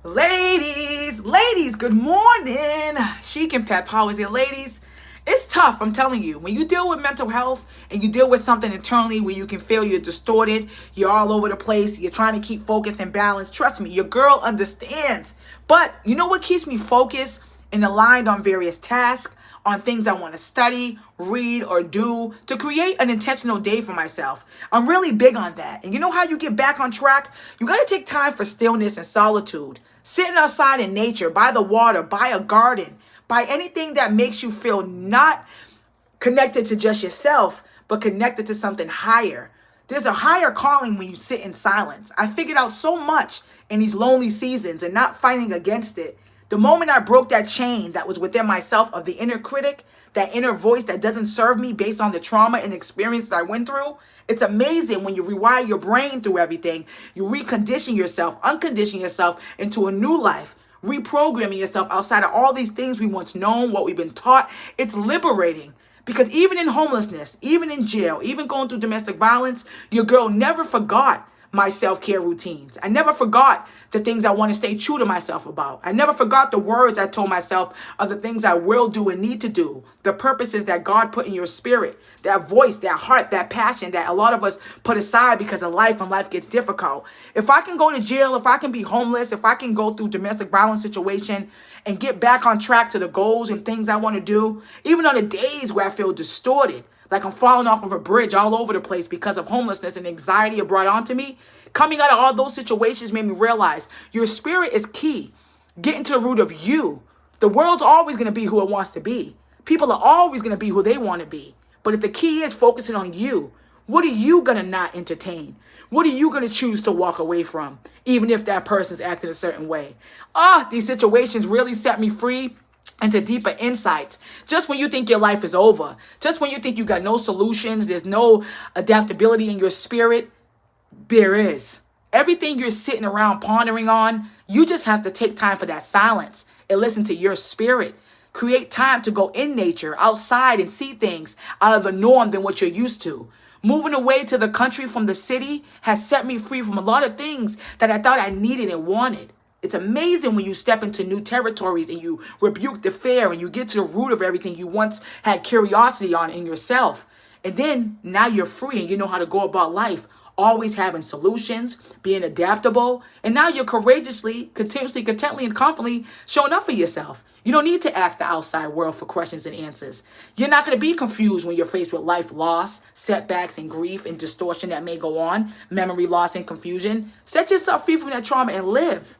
Ladies, good morning. Chic and Pet Powers here, ladies. It's tough, I'm telling you. When you deal with mental health and you deal with something internally where you can feel you're distorted, you're all over the place, you're trying to keep focus and balance, trust me, your girl understands. But you know what keeps me focused and aligned on various tasks, on things I want to study, read, or do to create an intentional day for myself? I'm really big on that. And you know how you get back on track? You got to take time for stillness and solitude. Sitting outside in nature, by the water, by a garden, by anything that makes you feel not connected to just yourself, but connected to something higher. There's a higher calling when you sit in silence. I figured out so much in these lonely seasons and not fighting against it. The moment I broke that chain that was within myself of the inner critic, that inner voice that doesn't serve me based on the trauma and experience that I went through, it's amazing when you rewire your brain through everything. You recondition yourself, uncondition yourself into a new life, reprogramming yourself outside of all these things we once known, what we've been taught. It's liberating. Because even in homelessness, even in jail, even going through domestic violence, your girl never forgot my self-care routines. I never forgot the things I want to stay true to myself about. I never forgot the words I told myself are the things I will do and need to do. The purposes that God put in your spirit, that voice, that heart, that passion that a lot of us put aside because of life and life gets difficult. If I can go to jail, if I can be homeless, if I can go through domestic violence situation and get back on track to the goals and things I want to do, even on the days where I feel distorted, like I'm falling off of a bridge all over the place because of homelessness and anxiety it brought onto me. Coming out of all those situations made me realize your spirit is key. Getting to the root of you. The world's always going to be who it wants to be. People are always going to be who they want to be. But if the key is focusing on you, what are you going to not entertain? What are you going to choose to walk away from, even if that person's acting a certain way? These situations really set me free into deeper insights. Just when you think your life is over, just when you think you got no solutions, there's no adaptability in your spirit, there is. Everything you're sitting around pondering on, you just have to take time for that silence and listen to your spirit. Create time to go in nature, outside, and see things out of the norm than what you're used to. Moving away to the country from the city has set me free from a lot of things that I thought I needed and wanted. It's amazing when you step into new territories and you rebuke the fear and you get to the root of everything you once had curiosity on in yourself. And then now you're free and you know how to go about life, always having solutions, being adaptable. And now you're courageously, continuously, contently, and confidently showing up for yourself. You don't need to ask the outside world for questions and answers. You're not going to be confused when you're faced with life loss, setbacks, and grief and distortion that may go on, memory loss and confusion. Set yourself free from that trauma and live.